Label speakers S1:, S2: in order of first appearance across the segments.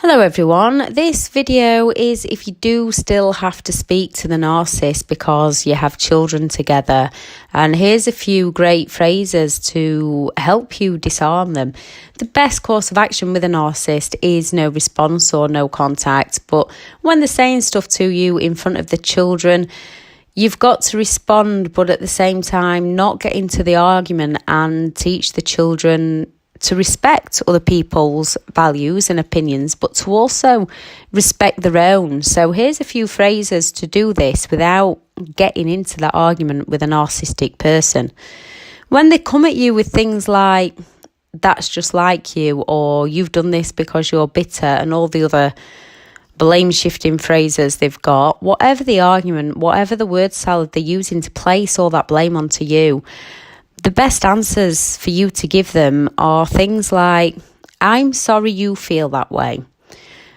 S1: Hello everyone, this video is if you do still have to speak to the narcissist because you have children together, and here's a few great phrases to help you disarm them. The best course of action with a narcissist is no response or no contact, but when they're saying stuff to you in front of the children, you've got to respond, but at the same time not get into the argument and teach the children to respect other people's values and opinions, but to also respect their own. So here's a few phrases to do this without getting into that argument with a narcissistic person. When they come at you with things like, that's just like you, or you've done this because you're bitter, and all the other blame shifting phrases they've got, whatever the argument, whatever the word salad they're using to place all that blame onto you, the best answers for you to give them are things like, I'm sorry you feel that way.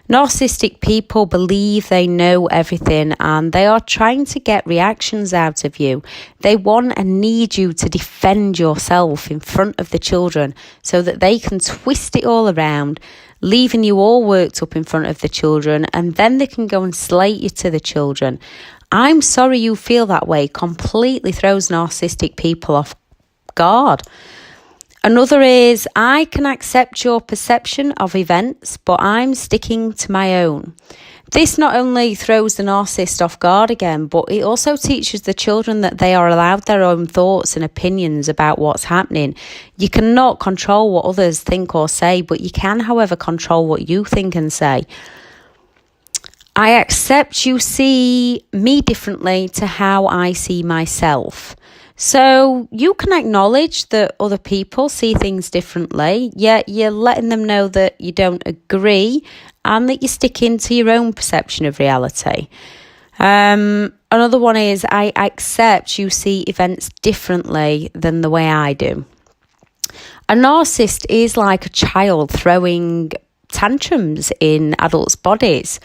S1: Narcissistic people believe they know everything and they are trying to get reactions out of you. They want and need you to defend yourself in front of the children so that they can twist it all around, leaving you all worked up in front of the children, and then they can go and slate you to the children. I'm sorry you feel that way completely throws narcissistic people off guard. Another is, I can accept your perception of events, but I'm sticking to my own. This not only throws the narcissist off guard again, but it also teaches the children that they are allowed their own thoughts and opinions about what's happening. You cannot control what others think or say, but you can, however, control what you think and say. I accept you see me differently to how I see myself. So you can acknowledge that other people see things differently, yet you're letting them know that you don't agree and that you're sticking to your own perception of reality. Another one is, I accept you see events differently than the way I do. A narcissist is like a child throwing tantrums in adults' bodies.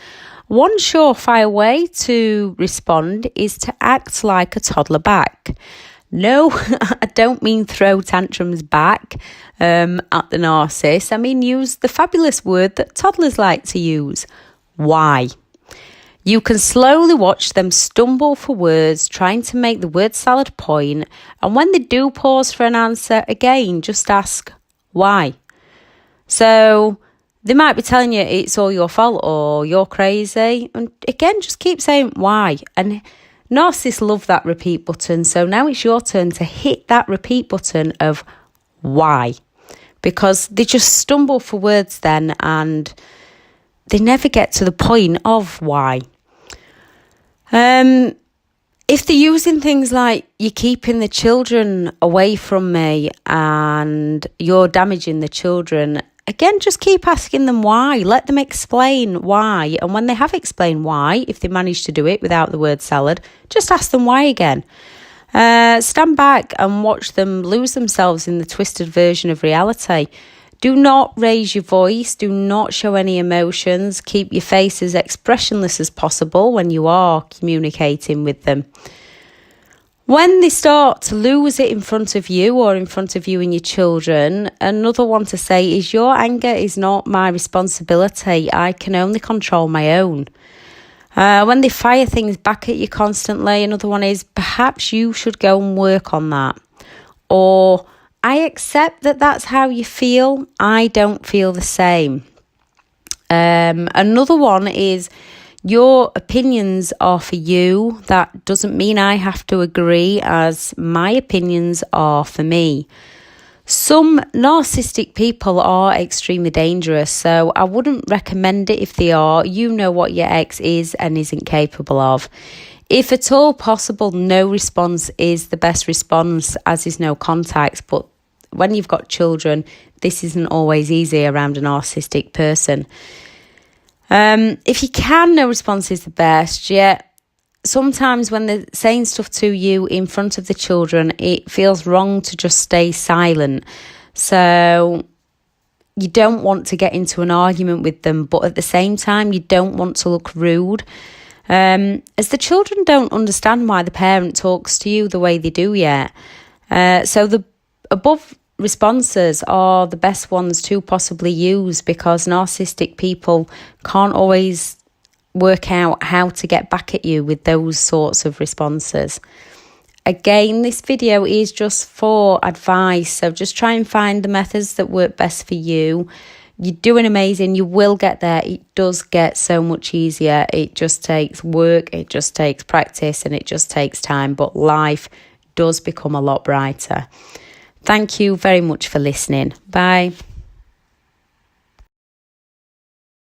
S1: One surefire way to respond is to act like a toddler back. No, I don't mean throw tantrums back at the narcissist. I mean use the fabulous word that toddlers like to use, why. You can slowly watch them stumble for words, trying to make the word salad point, and when they do pause for an answer, again, just ask, why? So they might be telling you it's all your fault or you're crazy, and again, just keep saying why. And narcissists love that repeat button, so now it's your turn to hit that repeat button of why, because they just stumble for words then and they never get to the point of why. If they're using things like, you're keeping the children away from me and you're damaging the children, again, just keep asking them why. Let them explain why. And when they have explained why, if they manage to do it without the word salad, just ask them why again. Stand back and watch them lose themselves in the twisted version of reality. Do not raise your voice. Do not show any emotions. Keep your face as expressionless as possible when you are communicating with them. When they start to lose it in front of you or in front of you and your children, another one to say is, your anger is not my responsibility. I can only control my own. When they fire things back at you constantly, another one is, perhaps you should go and work on that. Or, I accept that that's how you feel. I don't feel the same. Another one is, your opinions are for you. That doesn't mean I have to agree, as my opinions are for me. Some narcissistic people are extremely dangerous, so I wouldn't recommend it if they are. You know what your ex is and isn't capable of. If at all possible, no response is the best response, as is no contact. But when you've got children, this isn't always easy around a narcissistic person. If you can, no response is the best. Yet sometimes when they're saying stuff to you in front of the children, it feels wrong to just stay silent. So you don't want to get into an argument with them, but at the same time, you don't want to look rude. As the children don't understand why the parent talks to you the way they do yet. So the above responses are the best ones to possibly use, because narcissistic people can't always work out how to get back at you with those sorts of responses. Again, this video is just for advice, so just try and find the methods that work best for you. You're doing amazing. You will get there. It does get so much easier. It just takes work. It just takes practice, and it just takes time. But life does become a lot brighter. Thank you very much for listening. Bye.